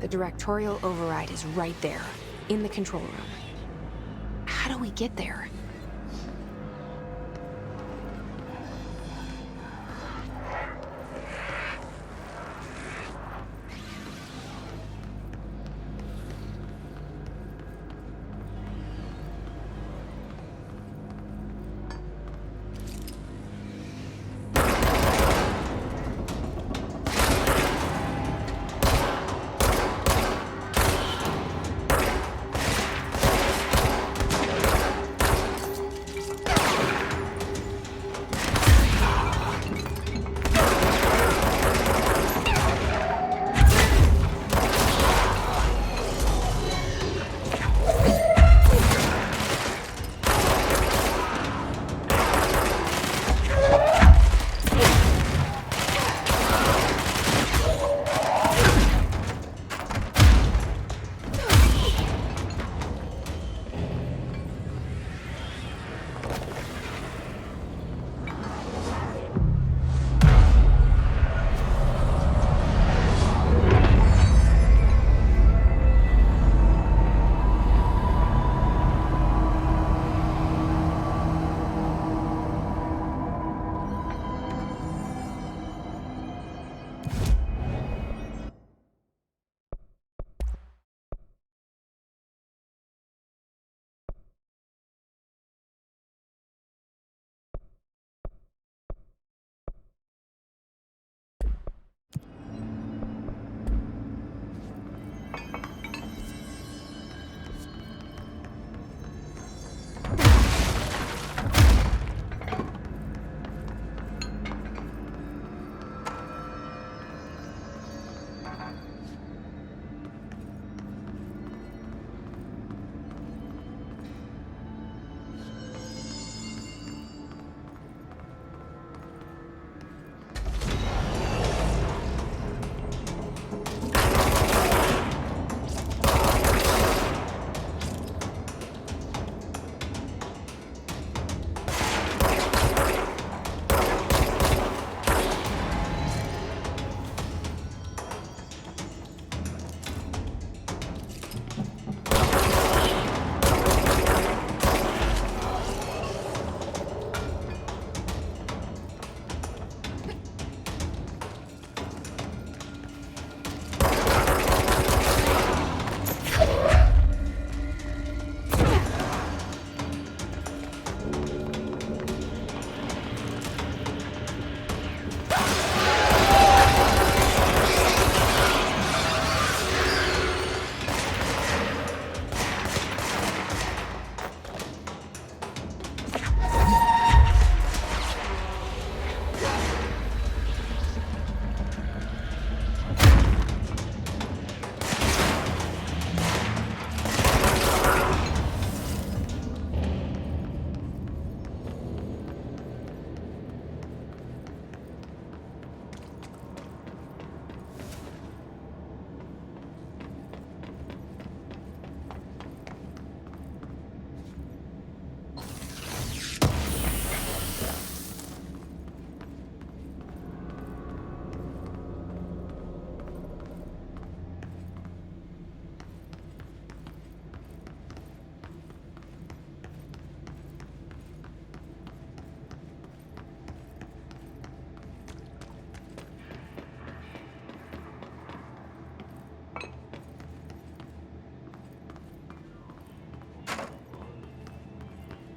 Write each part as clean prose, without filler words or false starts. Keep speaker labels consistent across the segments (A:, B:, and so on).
A: The directorial override is right there, in the control room. How do we get there?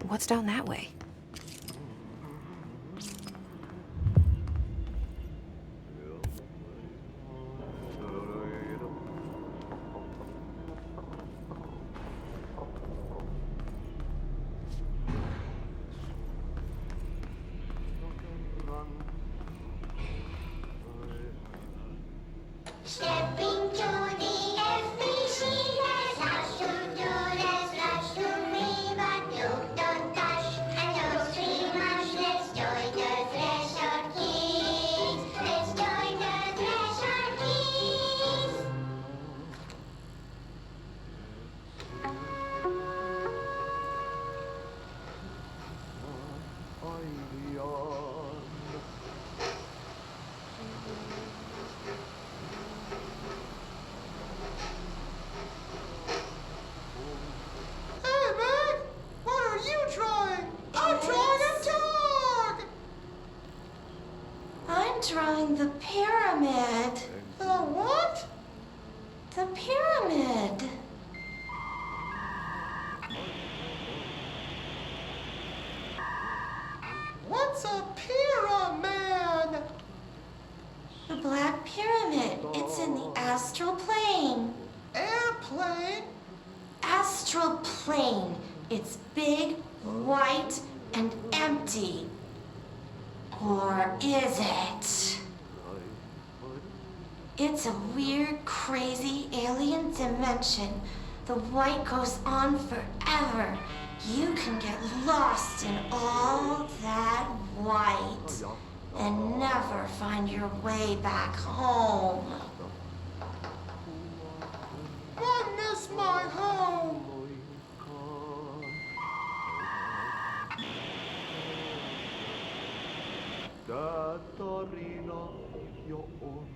A: What's down that way?
B: Stepping to the FBC, there's lots to do, there's lots to read, but look, don't touch, and don't scream much. Let's join the Thresher Kids. Let's join the Thresher Kids.
C: The pyramid.
D: The what?
C: The pyramid.
D: What's a pyramid?
C: The Black Pyramid. It's in the astral plane.
D: Airplane?
C: Astral plane. It's big, white, and empty. Or is it? It's a weird, crazy alien dimension. The white goes on forever. You can get lost in all that white and never find your way back home.
D: I miss my home. Tää tarina jo on.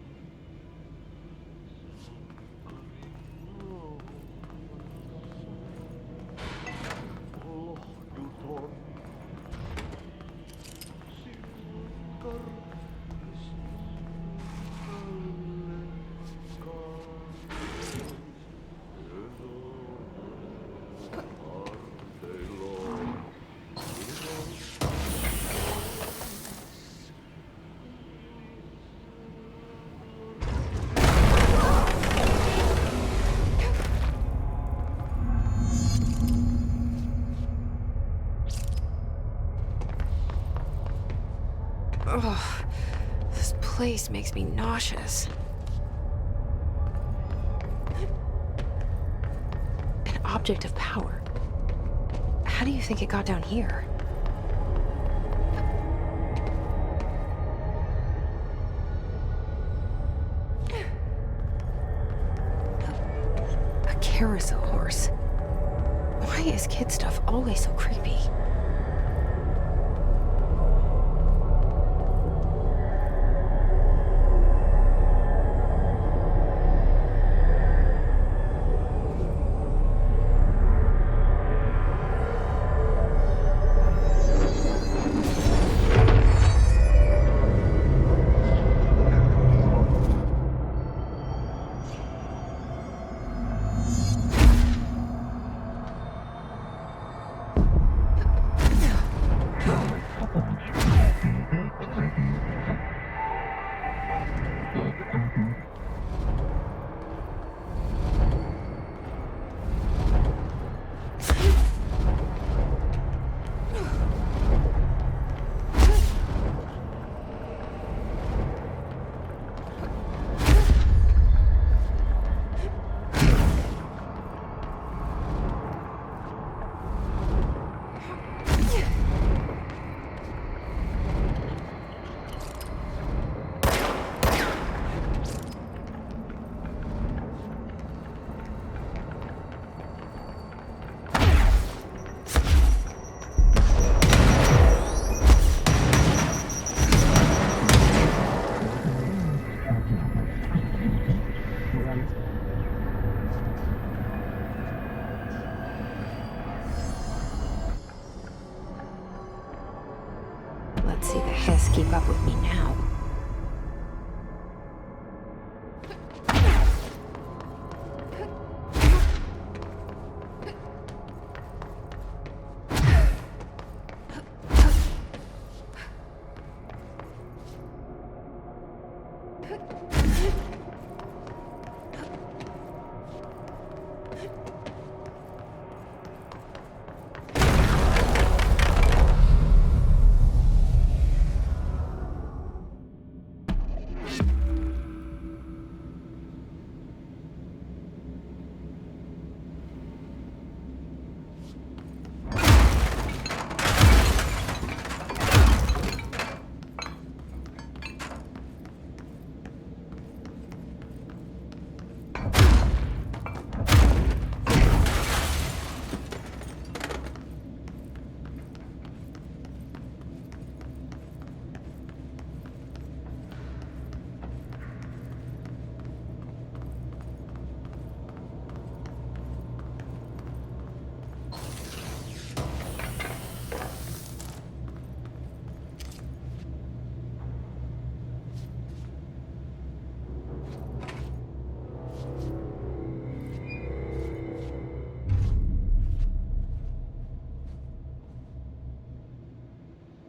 D: Lohduton.
A: Ugh, this place makes me nauseous. An object of power. How do you think it got down here? A carousel horse. Why is kid stuff always so creepy? Let's see the Hess keep up with me now.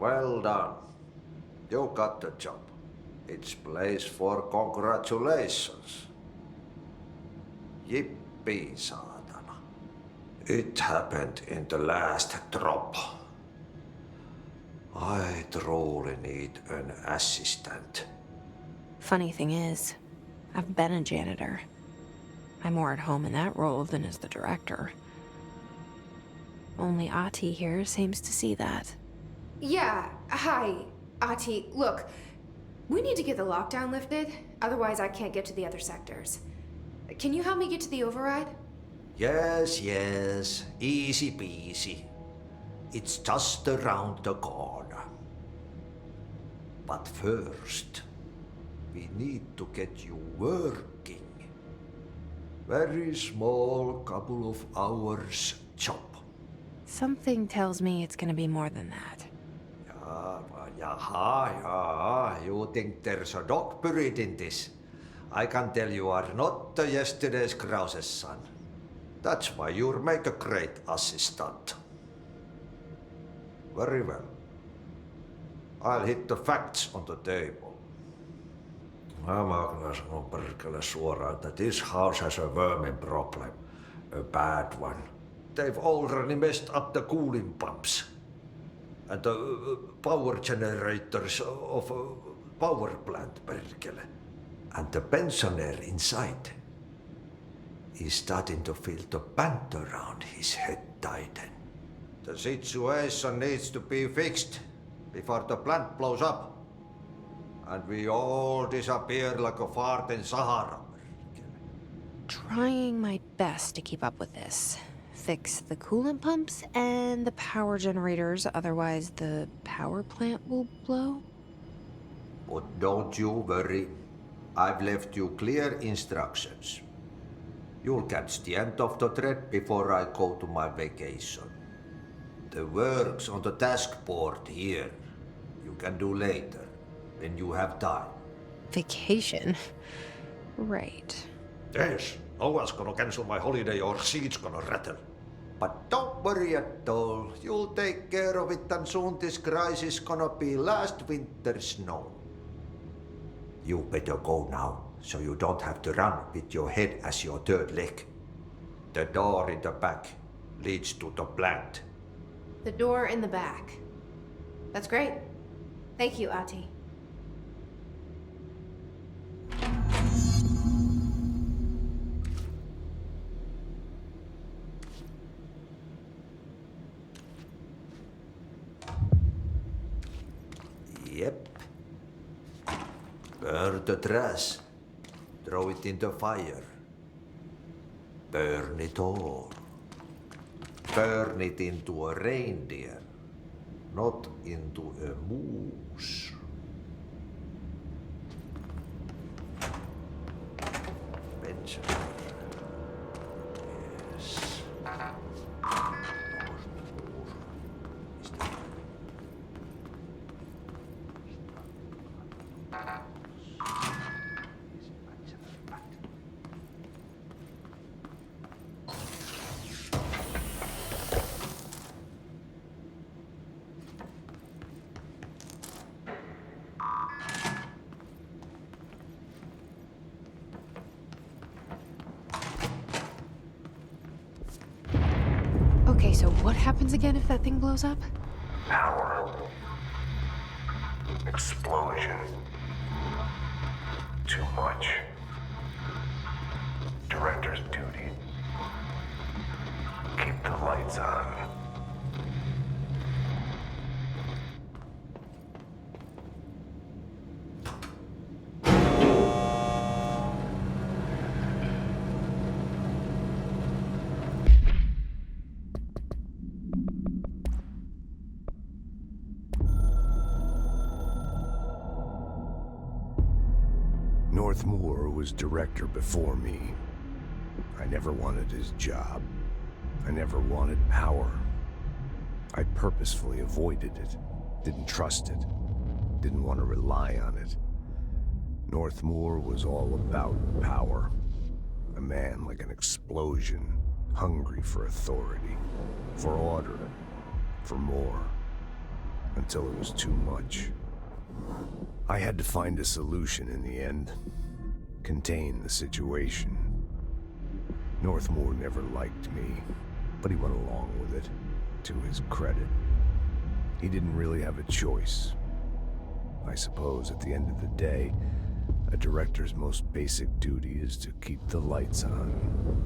E: Well done. You got the job. It's place for congratulations. Yippee, saatana. It happened in the last drop. I truly need an assistant.
A: Funny thing is, I've been a janitor. I'm more at home in that role than as the director. Only Ati here seems to see that.
F: Yeah, hi, Ati. Look, we need to get the lockdown lifted, otherwise I can't get to the other sectors. Can you help me get to the override?
E: Yes, easy peasy. It's just around the corner. But first, we need to get you working. Very small, couple of hours job.
A: Something tells me it's gonna be more than that.
E: Yeah, you think there's a dog buried in this? I can tell you are not yesterday's Krause's son. That's why you'll make a great assistant. Very well. I'll hit the facts on the table. Mä kyllä sanon perkele suoraan, that this house has a vermin problem. A bad one. They've already messed up the cooling pumps. And the power generators of a power plant, perkele. And the pensioner inside is starting to feel the band around his head tighten. The situation needs to be fixed before the plant blows up. And we all disappear like a fart in Sahara.
A: Trying my best to keep up with this. Fix the coolant pumps and the power generators, otherwise the power plant will blow.
E: But don't you worry. I've left you clear instructions. You'll catch the end of the thread before I go to my vacation. The work's on the task board here. You can do later, when you have time.
A: Vacation? Right.
E: Yes, no one's gonna cancel my holiday or seat's gonna rattle. But don't worry at all. You'll take care of it and soon this crisis gonna be last winter's snow. You better go now, so you don't have to run with your head as your third leg. The door in the back leads to the plant.
F: The door in the back. That's great. Thank you, Ati.
E: Yep. Burn the trash. Throw it in the fire. Burn it all. Burn it into a reindeer, not into a moose. Benjamin. Yes.
A: Okay, so what happens again if that thing blows up?
G: Power. Explosion. Too much. Director's duty. Keep the lights on.
H: Northmoor was director before me. I never wanted his job. I never wanted power. I purposefully avoided it, didn't trust it, didn't want to rely on it. Northmoor was all about power. A man like an explosion, hungry for authority, for order, for more. until it was too much. I had to find a solution in the end. Contain the situation. Northmore never liked me, but he went along with it, to his credit. He didn't really have a choice. I suppose at the end of the day, a director's most basic duty is to keep the lights on.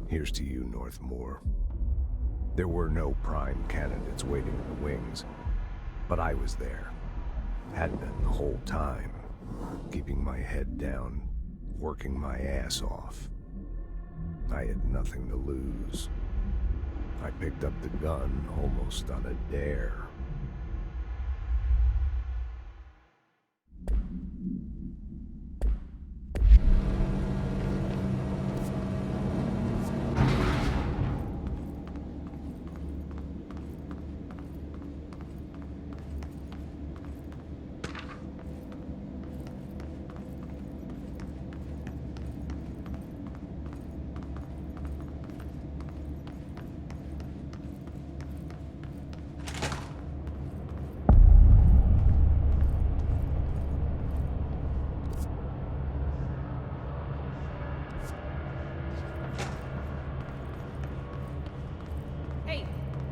H: Here's to you, Northmore. There were no prime candidates waiting in the wings, but I was there. Had been the whole time, keeping my head down, working my ass off. I had nothing to lose. I picked up the gun almost on a dare.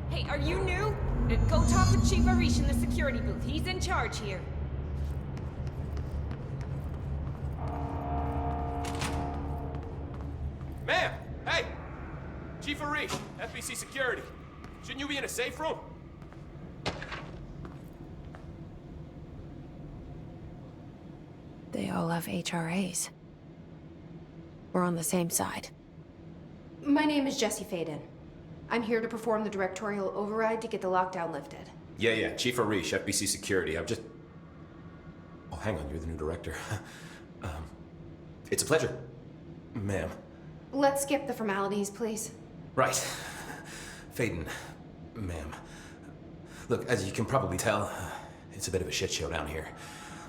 I: Hey, are you new? Go talk with Chief Arish in the security booth. He's in charge here.
J: Ma'am! Hey! Chief Arish, FBC Security. Shouldn't you be in a safe room?
A: They all have HRAs. We're on the same side.
F: My name is Jesse Faden. I'm here to perform the directorial override to get the lockdown lifted.
J: Yeah, Chief Arish, FBC Security. I'm just... Oh, hang on, you're the new director. It's a pleasure, ma'am.
F: Let's skip the formalities, please.
J: Right. Faden, ma'am. Look, as you can probably tell, it's a bit of a shit show down here.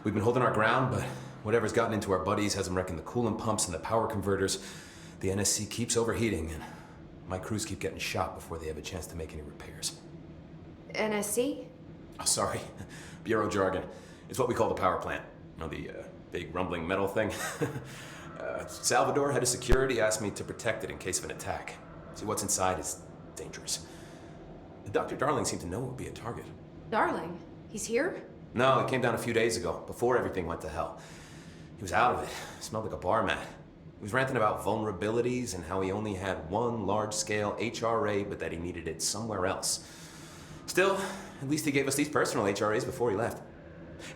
J: We've been holding our ground, but whatever's gotten into our buddies has them wrecking the coolant pumps and the power converters. The NSC keeps overheating, and my crews keep getting shot before they have a chance to make any repairs.
F: NSC?
J: Oh, sorry. Bureau jargon. It's what we call the power plant. You know, the big rumbling metal thing? Salvador, head of security, asked me to protect it in case of an attack. See, what's inside is dangerous. Dr. Darling seemed to know it would be a target.
F: Darling? He's here?
J: No, he came down a few days ago, before everything went to hell. He was out of it. Smelled like a bar mat. He was ranting about vulnerabilities and how he only had one large-scale HRA, but that he needed it somewhere else. Still, at least he gave us these personal HRAs before he left.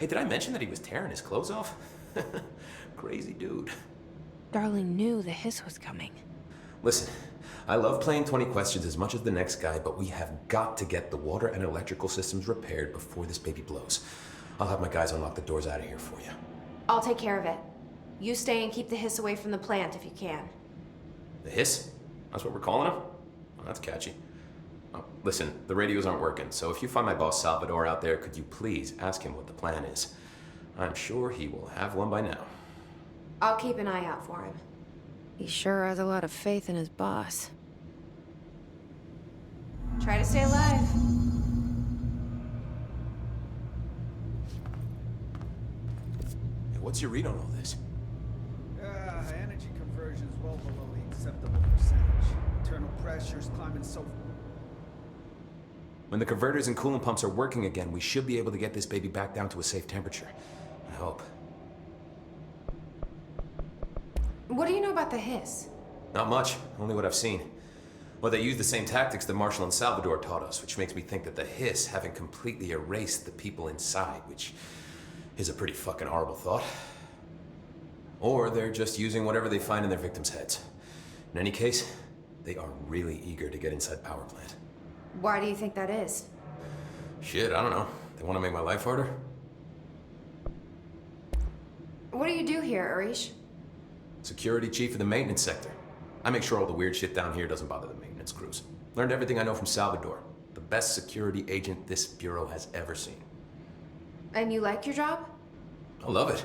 J: Hey, did I mention that he was tearing his clothes off? Crazy dude.
A: Darling knew the hiss was coming.
J: Listen, I love playing 20 questions as much as the next guy, but we have got to get the water and electrical systems repaired before this baby blows. I'll have my guys unlock the doors out of here for you.
F: I'll take care of it. You stay and keep the hiss away from the plant if you can.
J: The hiss? That's what we're calling him? Oh, that's catchy. Oh, listen, the radios aren't working, so if you find my boss Salvador out there, could you please ask him what the plan is? I'm sure he will have one by now.
F: I'll keep an eye out for him.
A: He sure has a lot of faith in his boss.
F: Try to stay alive.
J: Hey, what's your read on all this?
K: Energy conversion's well below the acceptable percentage. Internal pressures climbing so...
J: When the converters and coolant pumps are working again, we should be able to get this baby back down to a safe temperature. I hope.
F: What do you know about the hiss?
J: Not much, only what I've seen. Well, they use the same tactics that Marshall and Salvador taught us, which makes me think that the hiss haven't completely erased the people inside, which is a pretty fucking horrible thought. Or they're just using whatever they find in their victims' heads. In any case, they are really eager to get inside power plant.
F: Why do you think that is?
J: Shit, I don't know. They want to make my life harder?
F: What do you do here, Arish?
J: Security chief of the maintenance sector. I make sure all the weird shit down here doesn't bother the maintenance crews. Learned everything I know from Salvador, the best security agent this bureau has ever seen.
F: And you like your job?
J: I love it.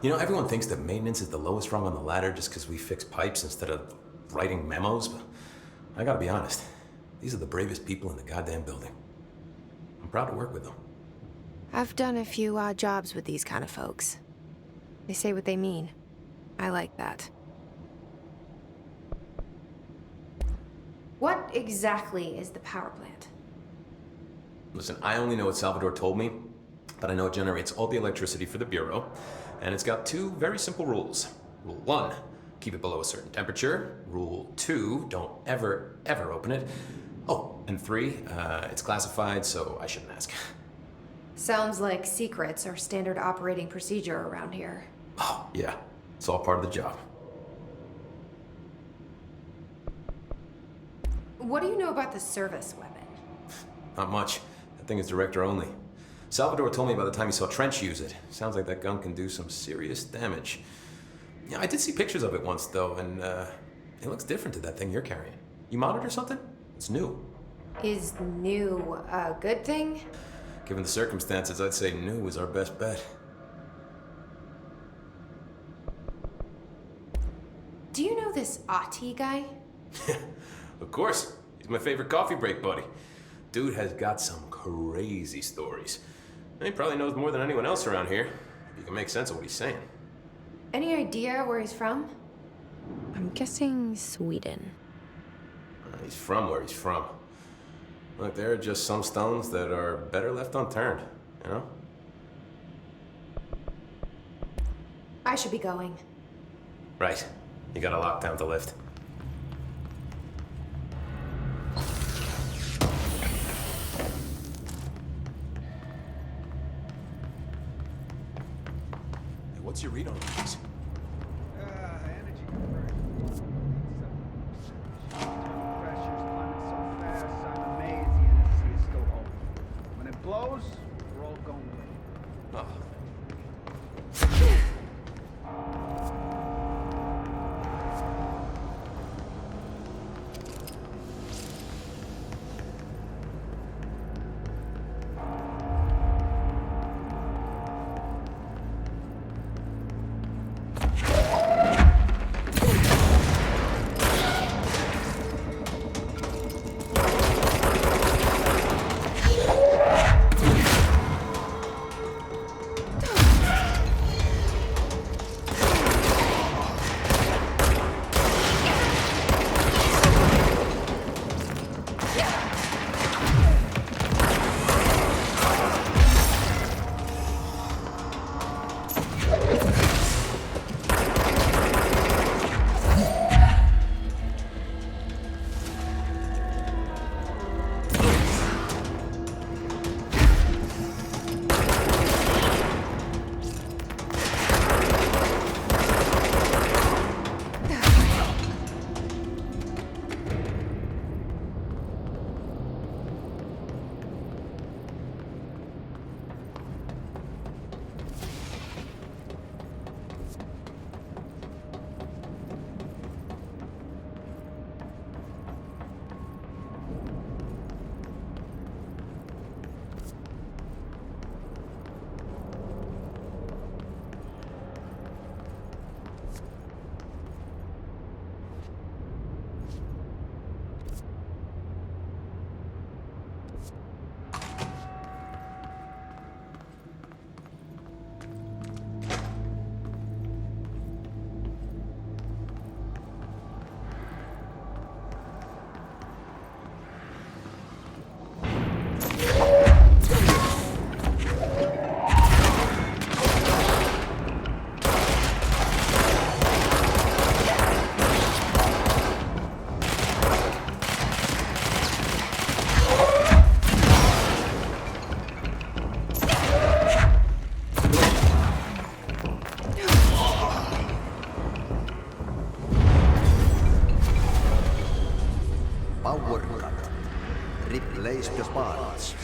J: You know, everyone thinks that maintenance is the lowest rung on the ladder just because we fix pipes instead of writing memos, but I gotta be honest. These are the bravest people in the goddamn building. I'm proud to work with them.
A: I've done a few odd jobs with these kind of folks. They say what they mean. I like that.
F: What exactly is the power plant?
J: Listen, I only know what Salvador told me, but I know it generates all the electricity for the Bureau, and it's got two very simple rules. Rule 1, keep it below a certain temperature. Rule 2, don't ever, ever open it. Oh, and 3, it's classified, so I shouldn't ask.
F: Sounds like secrets are standard operating procedure around here.
J: Oh, yeah. It's all part of the job.
F: What do you know about the service weapon?
J: Not much. That thing is director only. Salvador told me by the time he saw Trench use it. Sounds like that gun can do some serious damage. Yeah, I did see pictures of it once, though, and it looks different to that thing you're carrying. You modded or something? It's new.
F: Is new a good thing?
J: Given the circumstances, I'd say new is our best bet.
F: Do you know this Ati guy?
J: Of course. He's my favorite coffee break buddy. Dude has got some crazy stories. And he probably knows more than anyone else around here. If you can make sense of what he's saying.
F: Any idea where he's from?
A: I'm guessing Sweden.
J: He's from where he's from. Look, there are just some stones that are better left unturned, you know?
F: I should be going.
J: Right. You got a lockdown to lift. Hey, what's your read on these?
K: Energy conversion. Internal pressures climbing so fast, I'm amazed the NSC is still open. When it blows, we're all going with it.
J: Oh.
E: Replace the parts.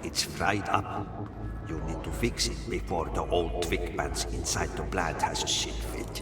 E: It's fried up. You need to fix it before the old twig bats inside the plant has a shit fit.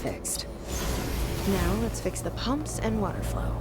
A: Fixed. Now let's fix the pumps and water flow.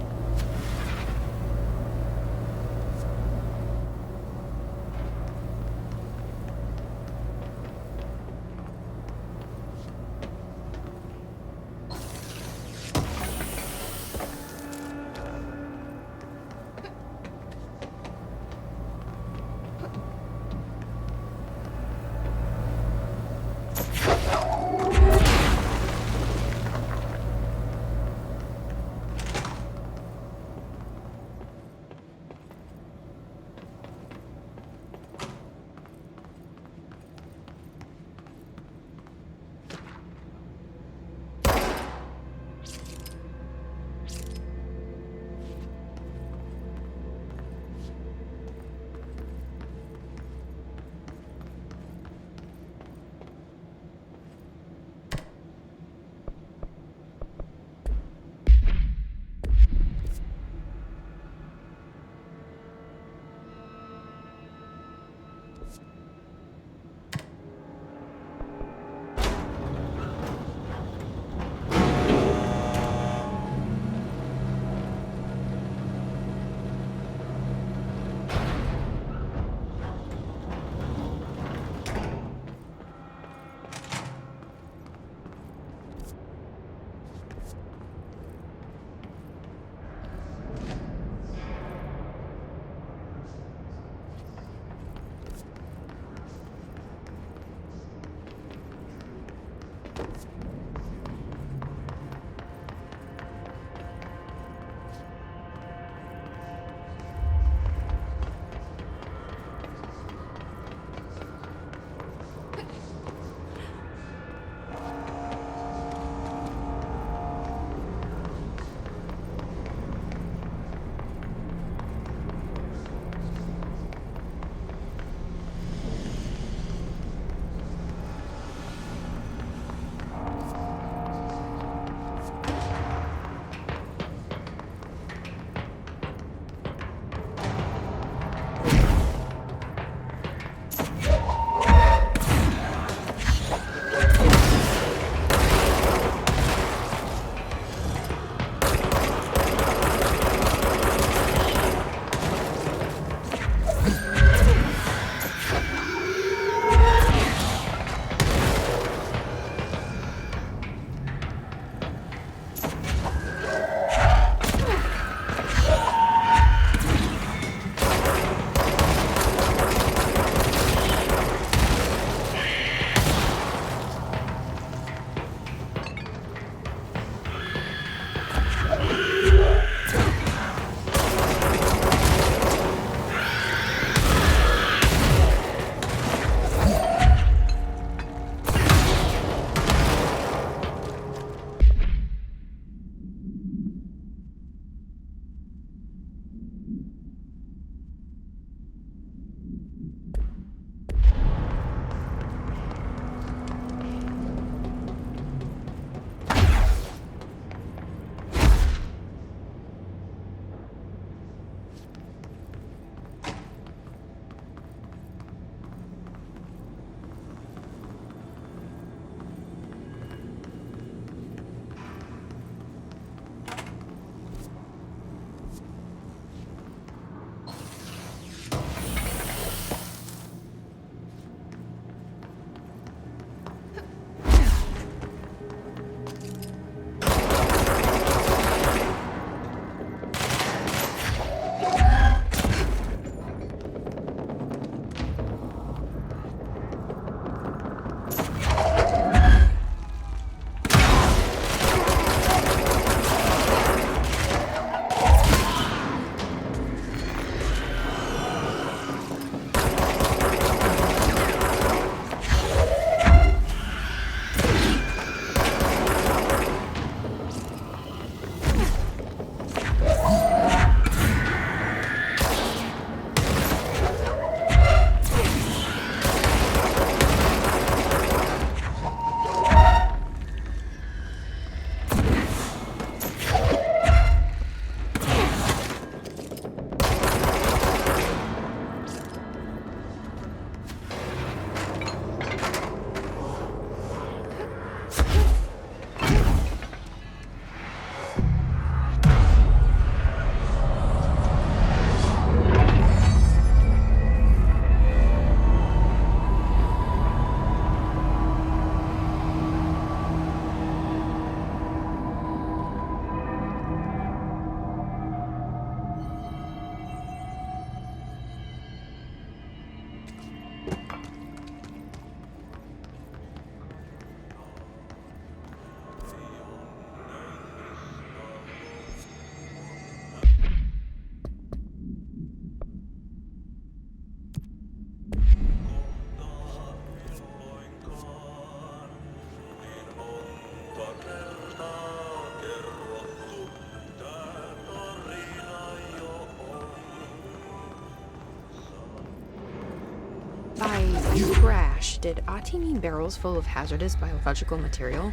A: Trash. Did Ati mean barrels full of hazardous biological material?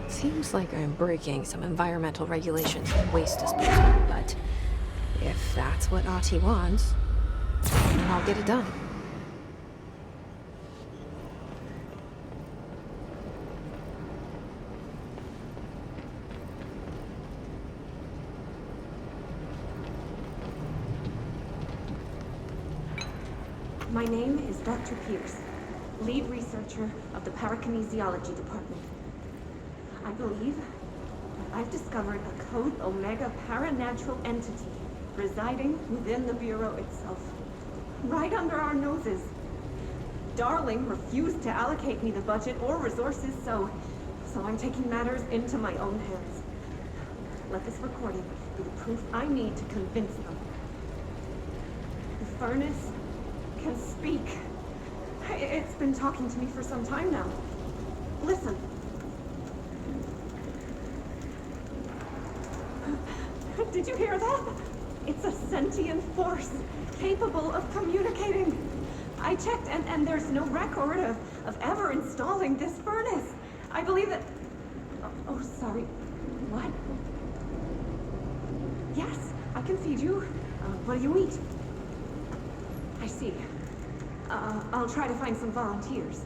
A: Seems like I'm breaking some environmental regulations in waste disposal, but if that's what Ati wants, then I'll get it done.
L: My name is Dr. Pierce, lead researcher of the Parakinesiology Department. I believe that I've discovered a Code Omega paranatural entity residing within the Bureau itself, right under our noses. Darling refused to allocate me the budget or resources, so I'm taking matters into my own hands. Let this recording be the proof I need to convince them. The furnace can speak. It's been talking to me for some time now. Listen. Did you hear that? It's a sentient force, capable of communicating. I checked, and there's no record of ever installing this furnace. I believe that... Oh, sorry. What? Yes, I can feed you. What do you eat? I see. I'll try to find some volunteers.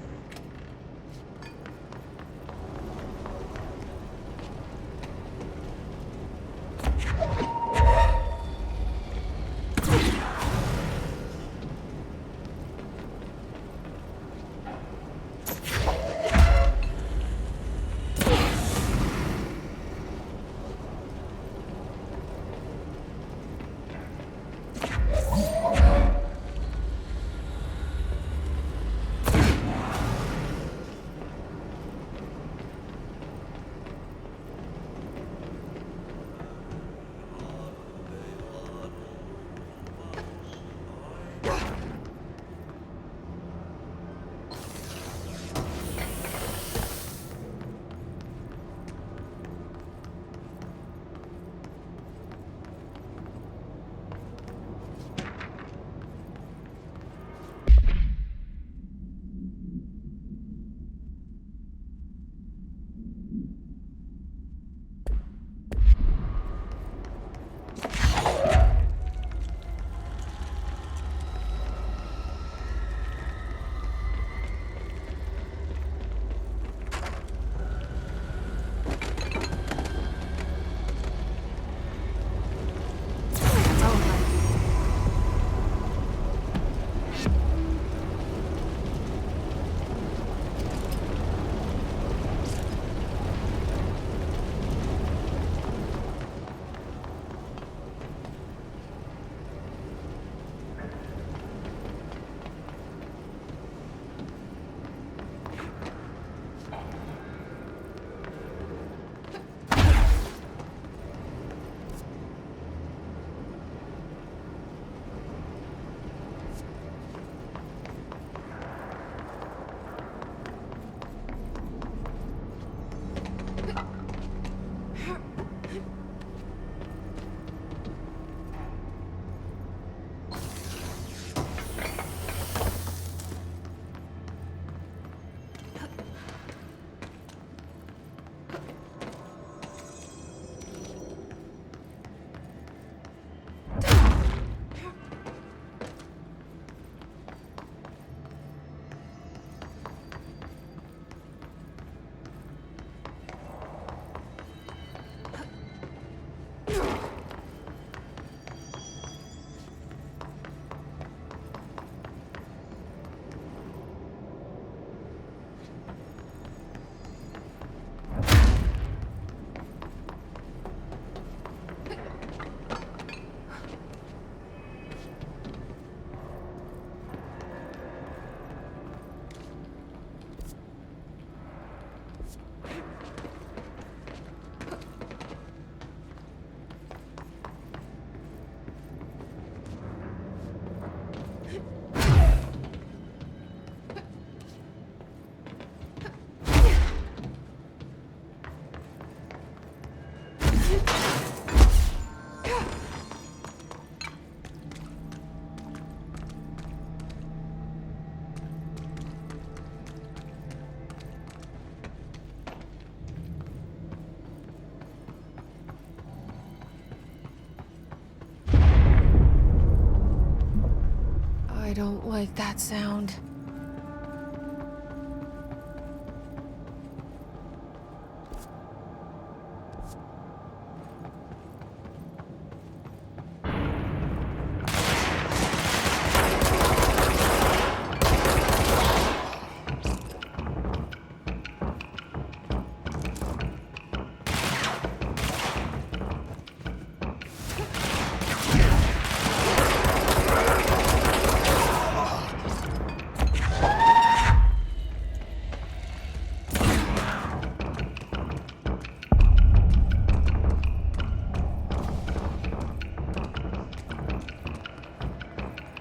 A: don't like that sound.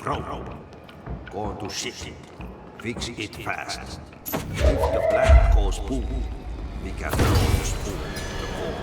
E: Bro, go on to ship it. Fix it fast. If the plant goes boom, we can throw the spoon to the wall.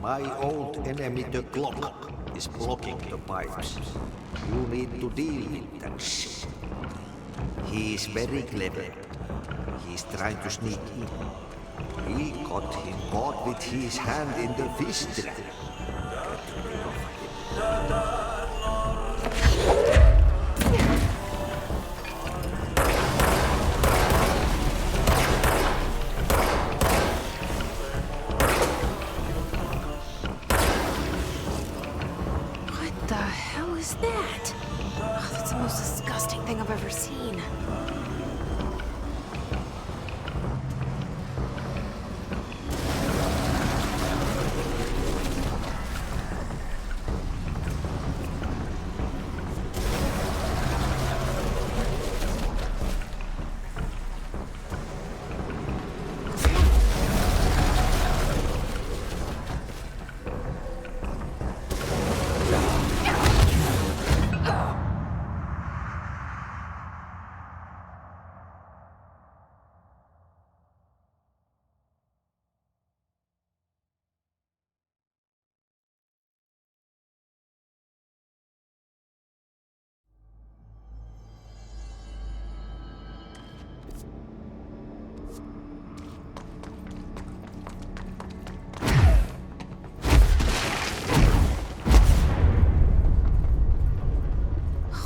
E: My old enemy, the clock, is blocking the pipes. You need to deal with that shit. He is very clever. He's trying to sneak in. We got him caught with his hand in the fish trap. Get rid of him.
A: What the hell is that? Oh, that's the most disgusting thing I've ever seen.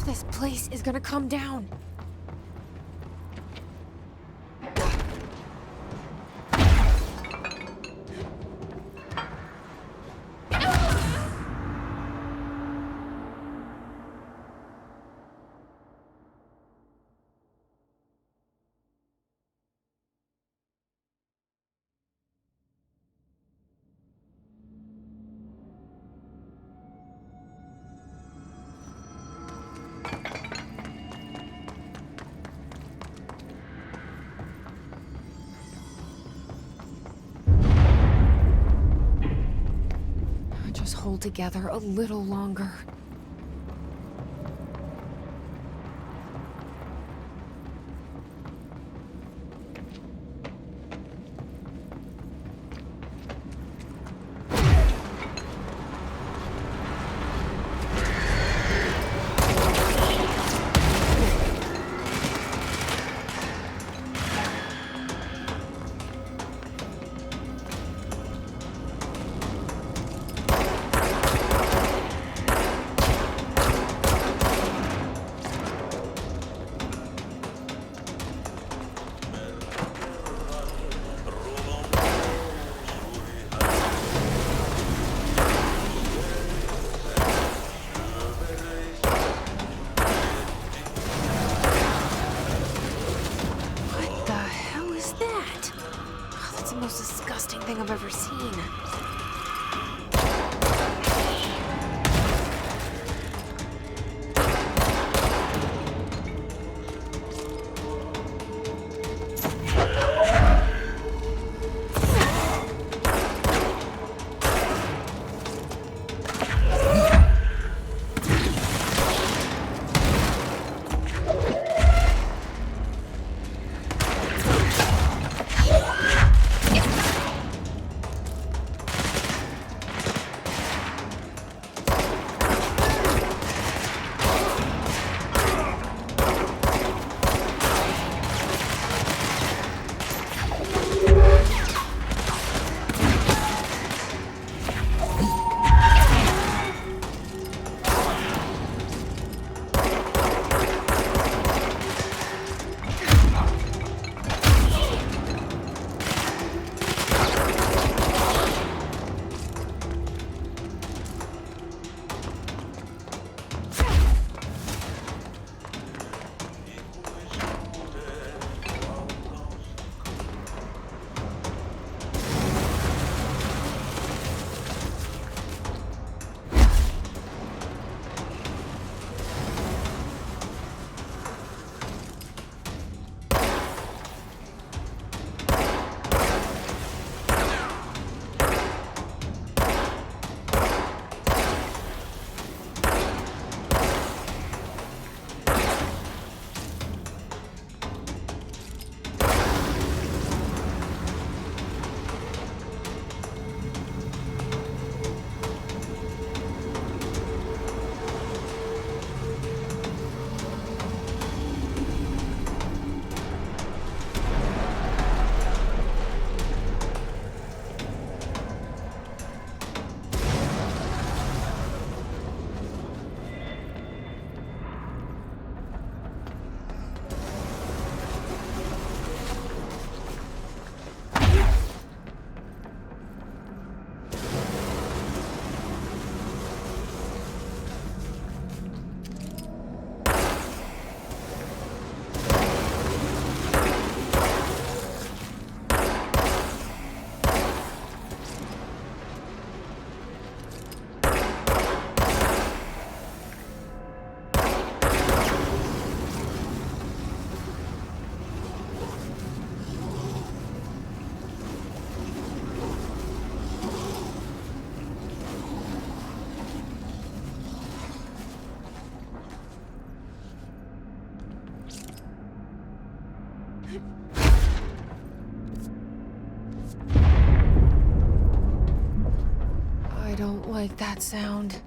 A: This place is gonna come down. hold together a little longer. The most disgusting thing I've ever seen. I don't like that sound.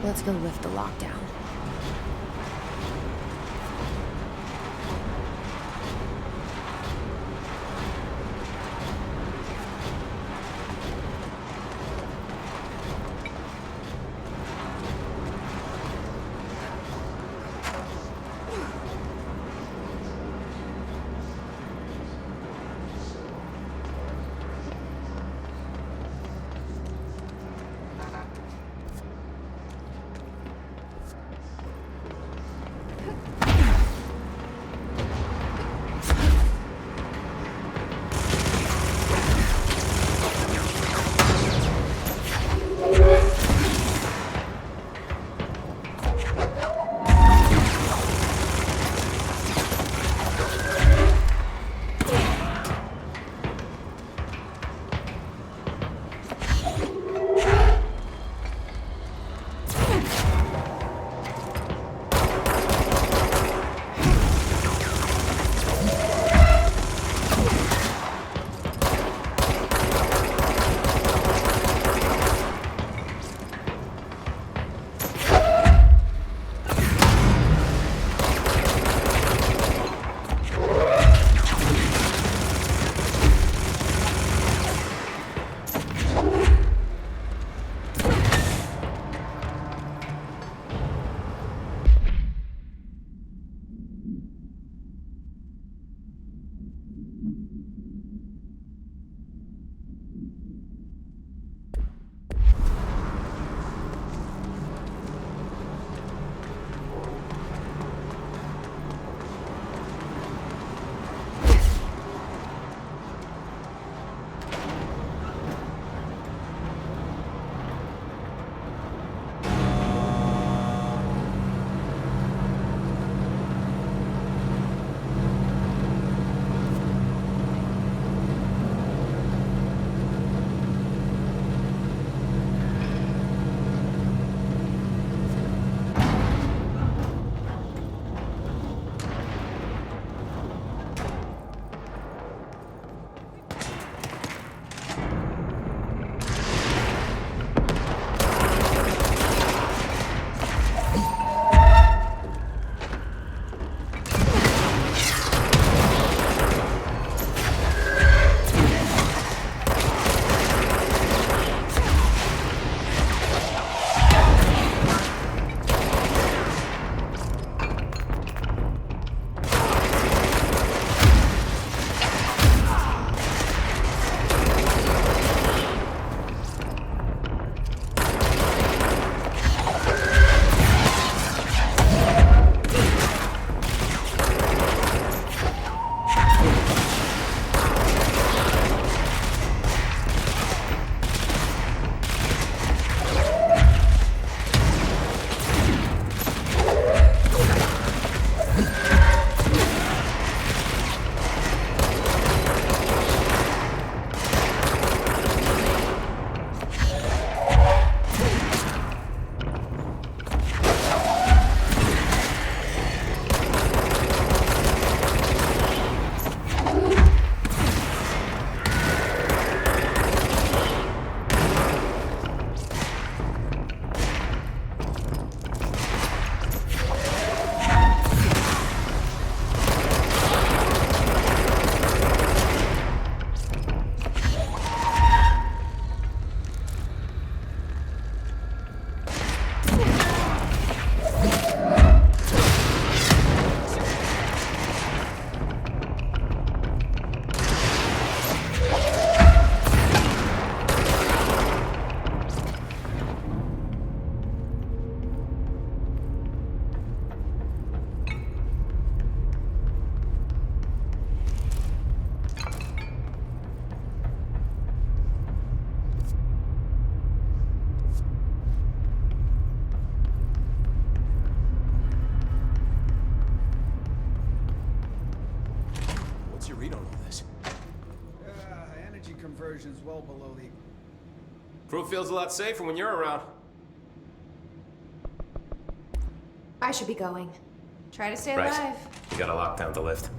A: Let's go lift the lockdown.
K: excursion's well below the...
J: Crew feels a lot safer when you're around.
F: I should be going. Try to stay
J: Right.
F: alive.
J: You gotta lock down the lift.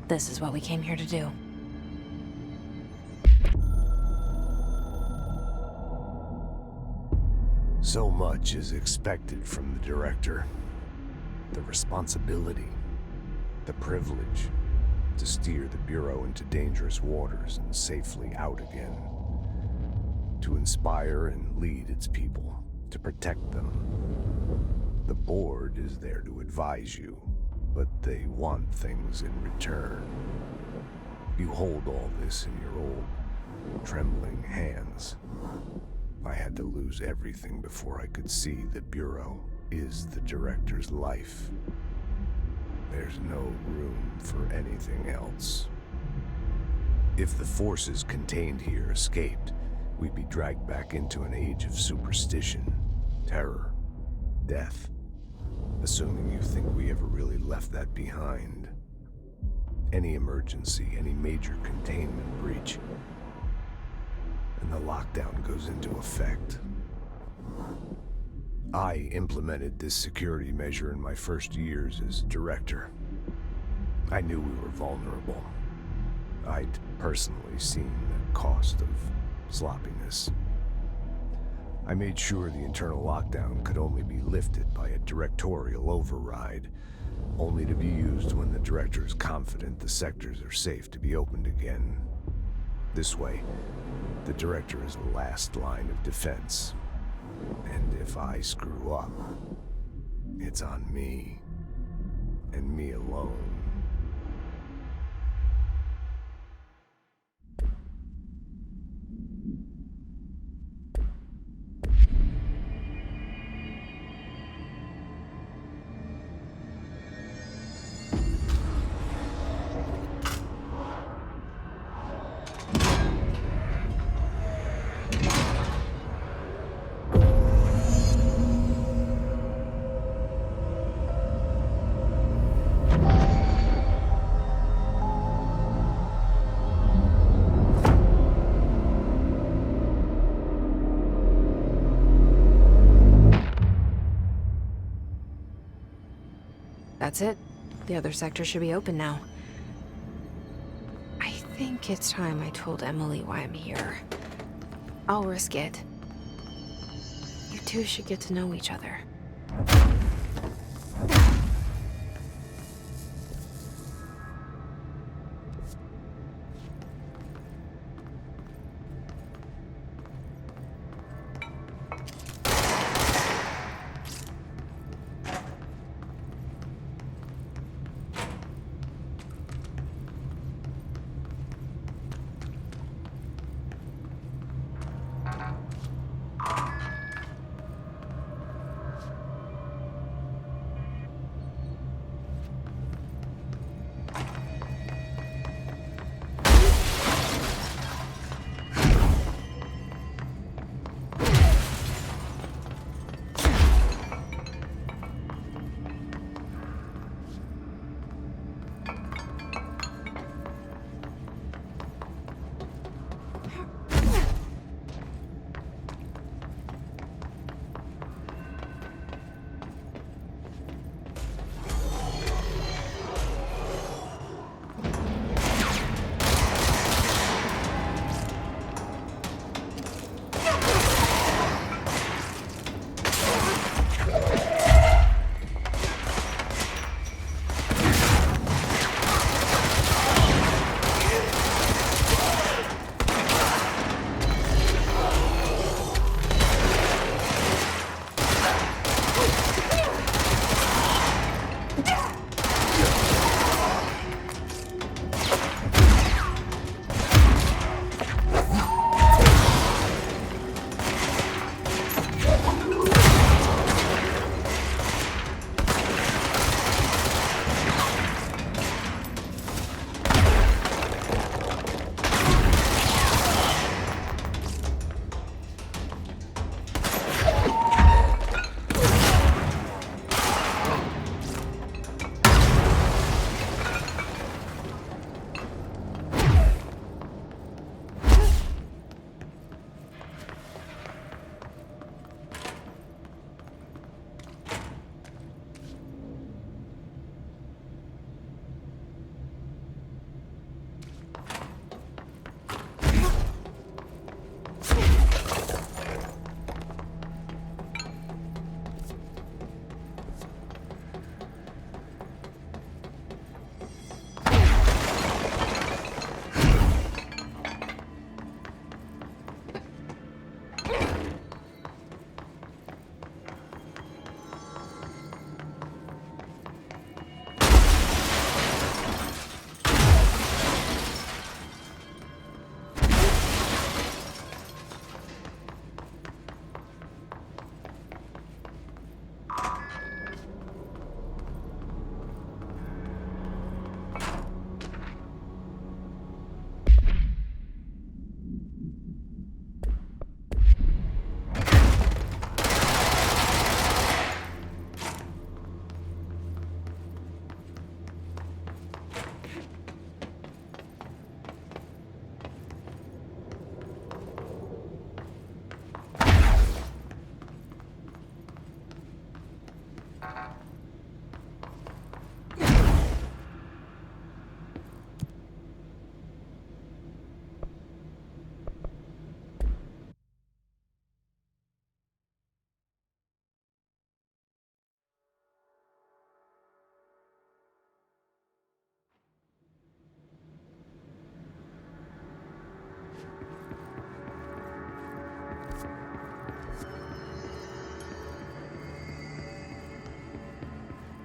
A: This is what we came here to do.
H: So much is expected from the director. The responsibility, the privilege to steer the Bureau into dangerous waters and safely out again. To inspire and lead its people, to protect them. The board is there to advise you, but they want things in return. You hold all this in your old, trembling hands. I had to lose everything before I could see the Bureau is the director's life. There's no room for anything else. If the forces contained here escaped, we'd be dragged back into an age of superstition, terror, death. Assuming you think we ever really left that behind. Any emergency, any major containment breach, and the lockdown goes into effect. I implemented this security measure in my first years as director. I knew we were vulnerable. I'd personally seen the cost of sloppiness. I made sure the internal lockdown could only be lifted by a directorial override, only to be used when the director is confident the sectors are safe to be opened again. This way, the director is the last line of defense. And if I screw up, it's on me, and me alone.
A: That's it. The other sector should be open now. I think it's time I told Emily why I'm here. I'll risk it. You two should get to know each other.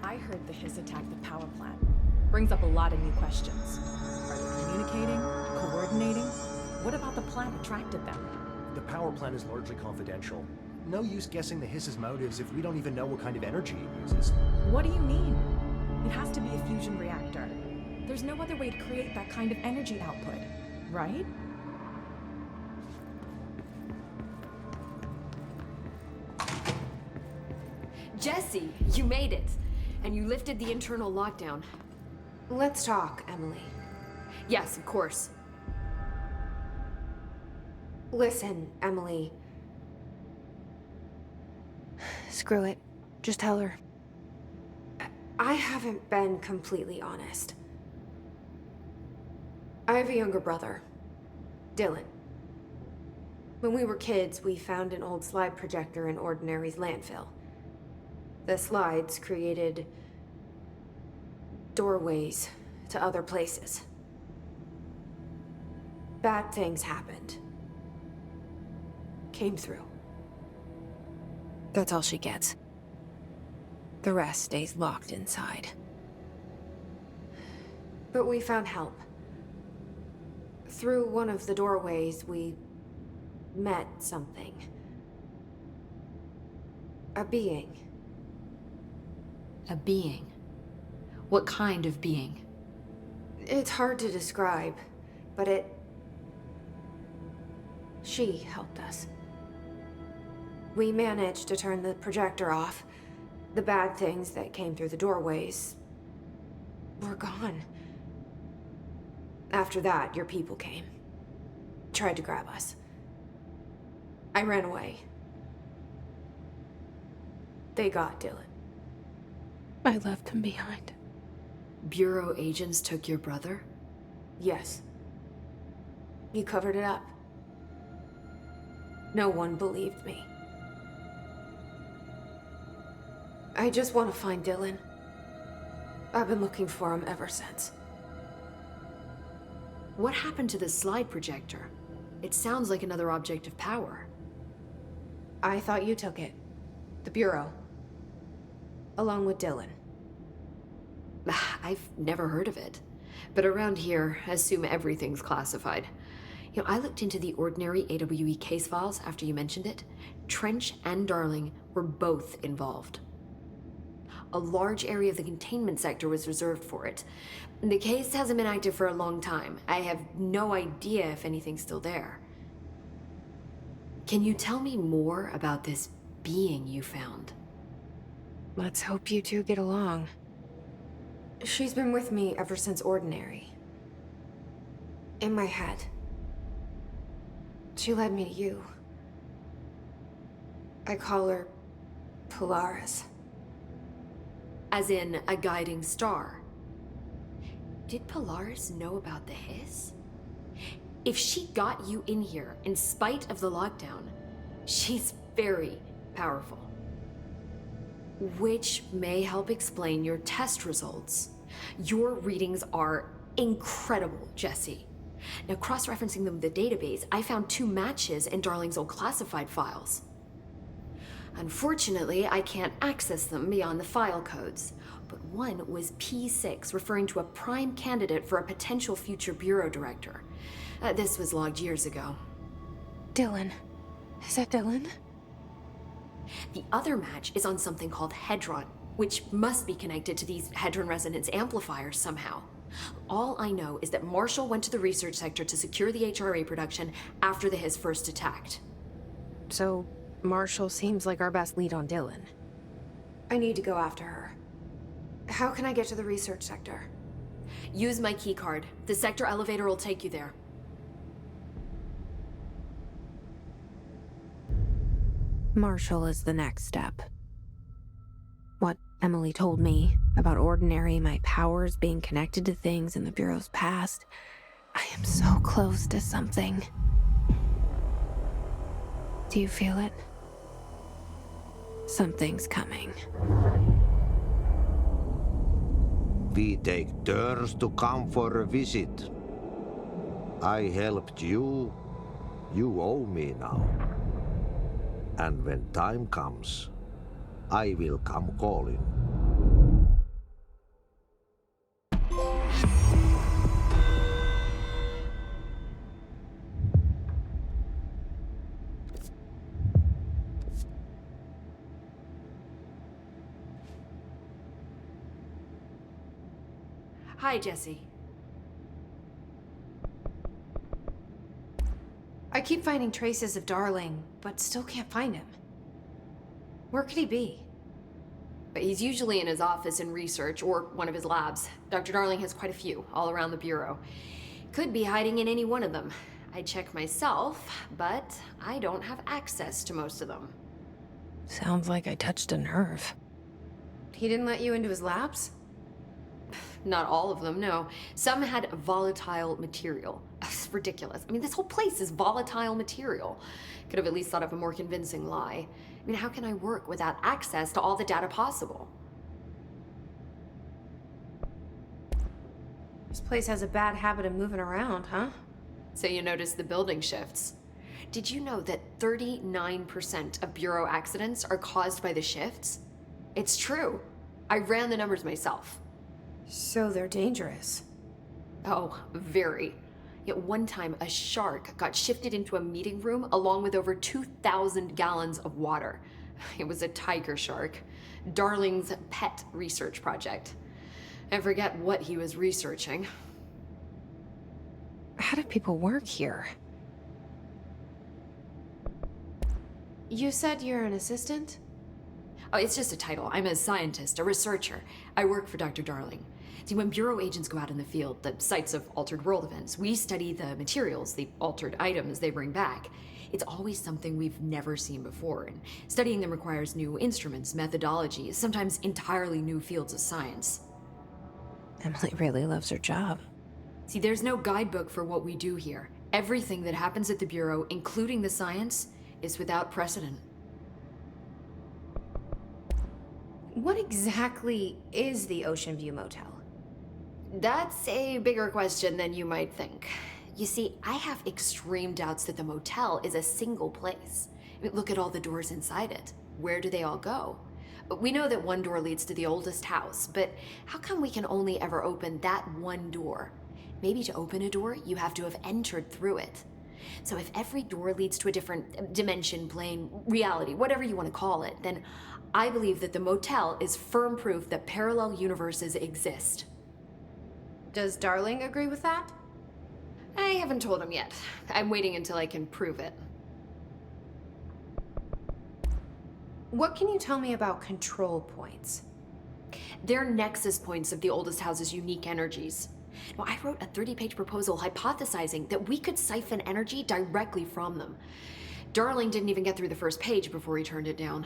M: I heard the Hiss attacked the power plant. Brings up a lot of new questions. Are they communicating? Coordinating? What about the plant attracted them?
N: The power plant is largely confidential. No use guessing the Hiss's motives if we don't even know what kind of energy it uses.
M: What do you mean? It has to be a fusion reactor. There's no other way to create that kind of energy output, right?
O: Jesse, you made it. And you lifted the internal lockdown.
A: Let's talk, Emily.
O: Yes, of course.
A: Listen, Emily. Screw it. Just tell her. I haven't been completely honest. I have a younger brother, Dylan. When we were kids, we found an old slide projector in Ordinary's landfill. The slides created doorways to other places. Bad things happened. Came through. That's all she gets. The rest stays locked inside. But we found help. Through one of the doorways, we met something. A being.
O: A being? What kind of being?
A: It's hard to describe, but she helped us. We managed to turn the projector off. The bad things that came through the doorways were gone. After that, your people came. Tried to grab us. I ran away. They got Dylan. I left him behind.
O: Bureau agents took your brother?
A: Yes. You covered it up. No one believed me. I just want to find Dylan. I've been looking for him ever since.
O: What happened to the slide projector? It sounds like another object of power.
A: I thought you took it. The Bureau. Along with Dylan.
O: I've never heard of it. But around here, assume everything's classified. You know, I looked into the Ordinary AWE case files after you mentioned it. Trench and Darling were both involved. A large area of the containment sector was reserved for it. The case hasn't been active for a long time. I have no idea if anything's still there. Can you tell me more about this being you found?
A: Let's hope you two get along. She's been with me ever since Ordinary. In my head. She led me to you. I call her Polaris.
O: As in a guiding star. Did Polaris know about the Hiss? If she got you in here in spite of the lockdown, she's very powerful. Which may help explain your test results. Your readings are incredible, Jesse. Now, cross-referencing them with the database, I found 2 matches in Darling's old classified files. Unfortunately, I can't access them beyond the file codes, but one was P6, referring to a prime candidate for a potential future bureau director. This was logged years ago.
A: Dylan. Is that Dylan?
O: The other match is on something called Hedron, which must be connected to these Hedron resonance amplifiers somehow. All I know is that Marshall went to the research sector to secure the HRA production after the Hiss first attacked.
A: So, Marshall seems like our best lead on Dylan. I need to go after her. How can I get to the research sector?
O: Use my keycard. The sector elevator will take you there.
A: Marshall is the next step. What Emily told me about Ordinary, my powers being connected to things in the Bureau's past. I am so close to something. Do you feel it? Something's coming.
E: We take turns to come for a visit. I helped you. You owe me now. And when time comes, I will come calling.
O: Hi, Jesse.
F: I keep finding traces of Darling, but still can't find him. Where could he be?
O: But he's usually in his office in research or one of his labs. Dr. Darling has quite a few all around the Bureau. Could be hiding in any one of them. I check myself, but I don't have access to most of them.
A: Sounds like I touched a nerve.
F: He didn't let you into his labs?
O: Not all of them, no. Some had volatile material. It's ridiculous. I mean, this whole place is volatile material. Could have at least thought of a more convincing lie. I mean, how can I work without access to all the data possible?
F: This place has a bad habit of moving around, huh?
O: So you notice the building shifts. Did you know that 39% of Bureau accidents are caused by the shifts? It's true. I ran the numbers myself.
F: So they're dangerous.
O: Oh, very. Yet one time, a shark got shifted into a meeting room along with over 2,000 gallons of water. It was a tiger shark. Darling's pet research project. I forget what he was researching.
A: How do people work here?
F: You said you're an assistant?
O: Oh, it's just a title. I'm a scientist, a researcher. I work for Dr. Darling. See, when Bureau agents go out in the field, the sites of altered world events, we study the materials, the altered items they bring back. It's always something we've never seen before, and studying them requires new instruments, methodologies, sometimes entirely new fields of science.
A: Emily really loves her job.
O: See, there's no guidebook for what we do here. Everything that happens at the Bureau, including the science, is without precedent.
F: What exactly is the Ocean View Motel?
O: That's a bigger question than you might think. You see, I have extreme doubts that the motel is a single place. I mean, look at all the doors inside it. Where do they all go? We know that one door leads to the oldest house, but how come we can only ever open that one door? Maybe to open a door, you have to have entered through it. So if every door leads to a different dimension, plane, reality, whatever you want to call it, then I believe that the motel is firm proof that parallel universes exist.
F: Does Darling agree with that?
O: I haven't told him yet. I'm waiting until I can prove it.
F: What can you tell me about control points?
O: They're nexus points of the oldest house's unique energies. Now, I wrote a 30-page proposal hypothesizing that we could siphon energy directly from them. Darling didn't even get through the first page before he turned it down.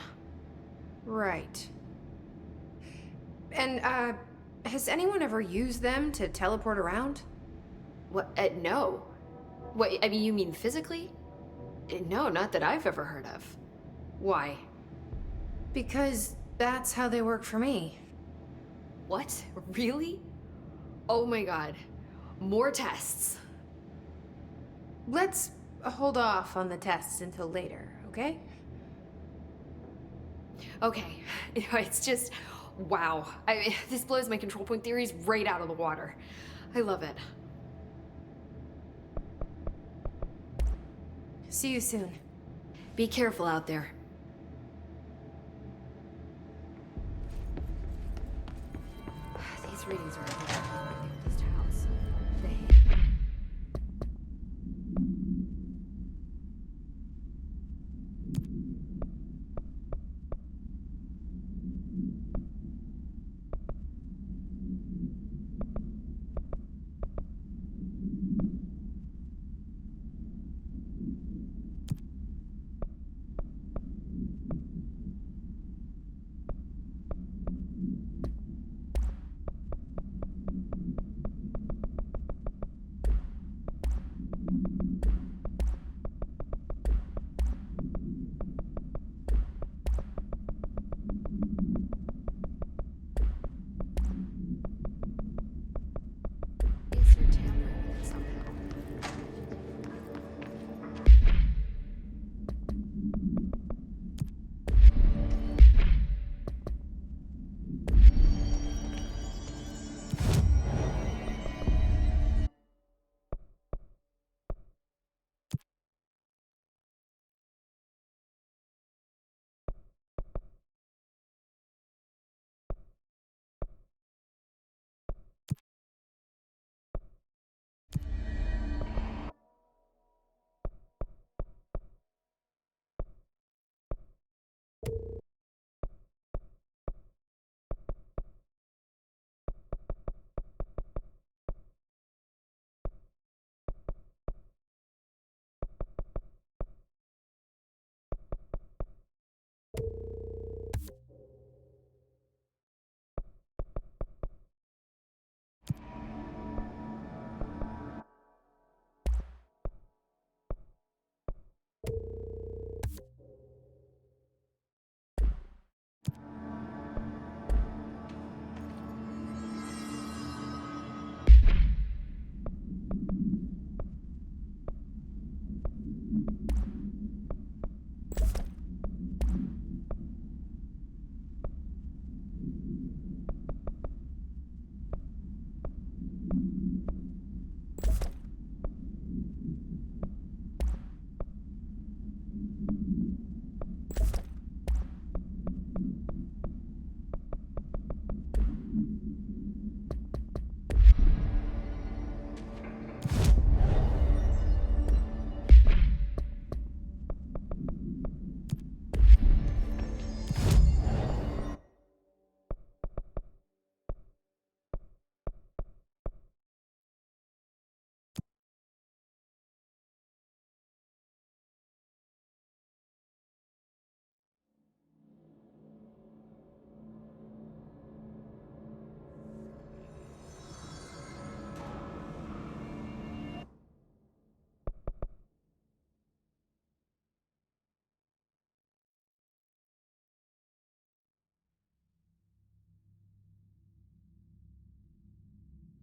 F: Right. And, has anyone ever used them to teleport around?
O: What? No. What, I mean, you mean physically? No, not that I've ever heard of. Why?
F: Because that's how they work for me.
O: What? Really? Oh my god. More tests.
F: Let's hold off on the tests until later, okay?
O: Okay. It's just, wow. This blows my control point theories right out of the water. I love it.
F: See you soon.
O: Be careful out there. These readings are